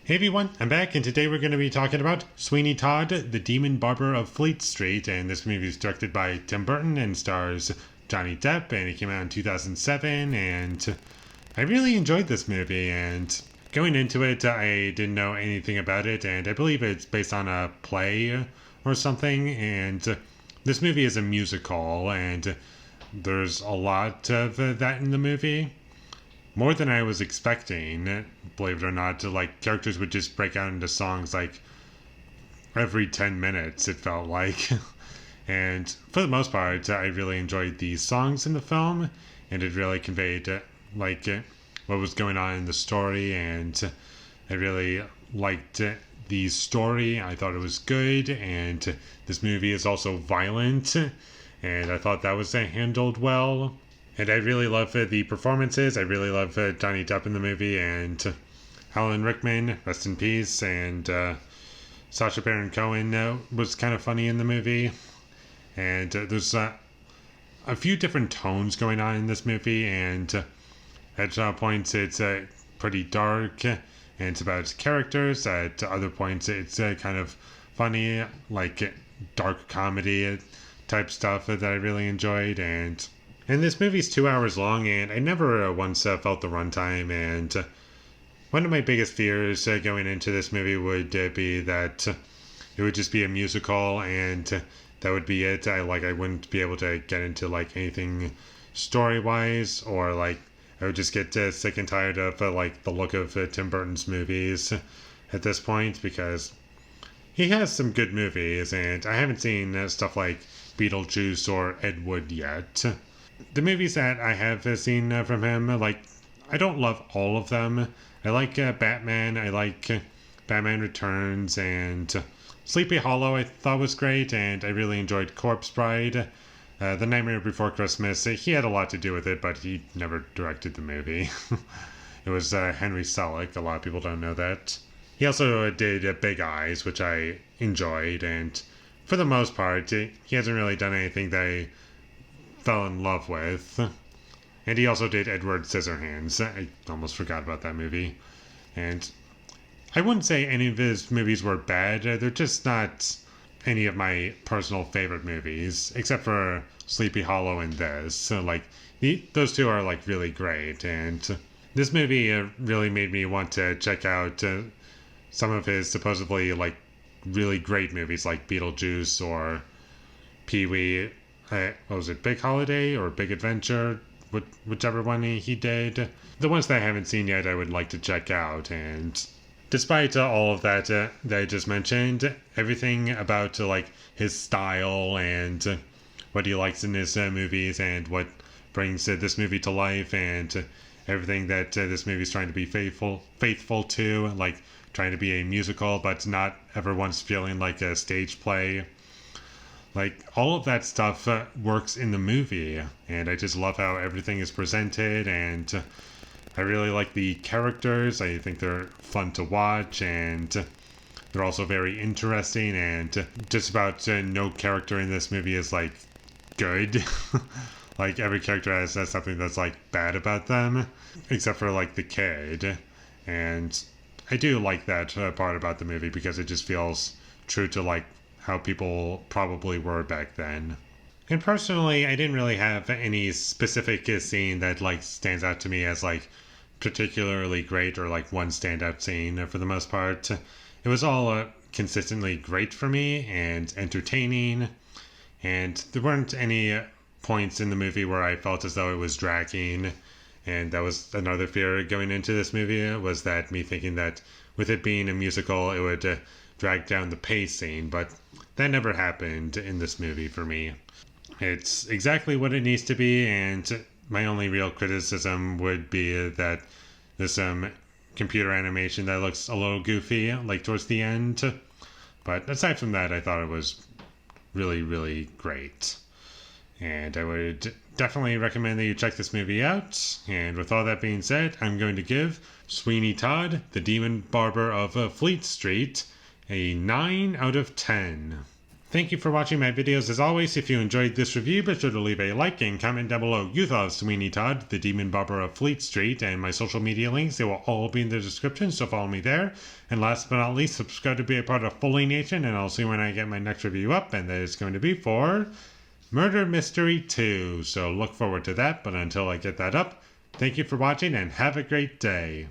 Hey everyone, I'm back, and today we're going to be talking about Sweeney Todd, the Demon Barber of Fleet Street. And this movie is directed by Tim Burton and stars Johnny Depp, and it came out in 2007. And I really enjoyed this movie. And going into it, I didn't know anything about it, and I believe it's based on a play or something. And this movie is a musical, and there's a lot of that in the movie. More than I was expecting, believe it or not. Like, characters would just break out into songs like every 10 minutes, it felt like. And for the most part, I really enjoyed the songs in the film, and it really conveyed what was going on in the story, and I really liked the story. I thought it was good, and this movie is also violent, and I thought that was handled well. And I really love the performances. I really love Johnny Depp in the movie, and Alan Rickman, rest in peace, and Sacha Baron Cohen was kind of funny in the movie. And there's a few different tones going on in this movie, and at points it's pretty dark, and it's about characters. At other points it's kind of funny, like dark comedy type stuff that I really enjoyed. And this movie's 2 hours long, and I never once felt the runtime. And one of my biggest fears going into this movie would be that it would just be a musical, and that would be it. I wouldn't be able to get into anything story wise, or I would just get sick and tired of the look of Tim Burton's movies at this point, because he has some good movies, and I haven't seen stuff like Beetlejuice or Ed Wood yet. The movies that I have seen from him, I don't love all of them. I like Batman, I like Batman Returns, and Sleepy Hollow I thought was great, and I really enjoyed Corpse Bride. The Nightmare Before Christmas, he had a lot to do with it, but he never directed the movie. It was Henry Selick, a lot of people don't know that. He also did Big Eyes, which I enjoyed, and for the most part, he hasn't really done anything that I fell in love with. And he also did Edward Scissorhands. I almost forgot about that movie. And I wouldn't say any of his movies were bad. They're just not any of my personal favorite movies, except for Sleepy Hollow and this. So those two are really great. And this movie really made me want to check out some of his supposedly really great movies like Beetlejuice or Pee-wee. What was it, Big Holiday or Big Adventure? Whichever one he did. The ones that I haven't seen yet, I would like to check out. And despite all of that that I just mentioned, everything about his style and what he likes in his movies, and what brings this movie to life, and everything that this movie is trying to be faithful to, trying to be a musical but not ever once feeling like a stage play. All of that stuff works in the movie, and I just love how everything is presented, and I really like the characters. I think they're fun to watch, and they're also very interesting, and just about no character in this movie is good. Every character has something that's bad about them, except for the kid. And I do like that part about the movie, because it just feels true to how people probably were back then. And personally, I didn't really have any specific scene that stands out to me as particularly great, or one standout scene. For the most part, it was all consistently great for me and entertaining, and there weren't any points in the movie where I felt as though it was dragging. And that was another fear going into this movie, was that me thinking that with it being a musical, it would drag down the pacing, but that never happened in this movie for me. It's exactly what it needs to be, and my only real criticism would be that there's some computer animation that looks a little goofy, towards the end. But aside from that, I thought it was really, really great. And I would definitely recommend that you check this movie out. And with all that being said, I'm going to give Sweeney Todd, the Demon Barber of Fleet Street, a 9 out of 10. Thank you for watching my videos as always. If you enjoyed this review, be sure to leave a like and comment down below you thought of Sweeney Todd, the Demon Barber of Fleet Street, and my social media links. They will all be in the description, so follow me there. And last but not least, subscribe to be a part of Foley Nation, and I'll see when I get my next review up, and that is going to be for Murder Mystery 2. So look forward to that, but until I get that up, thank you for watching and have a great day.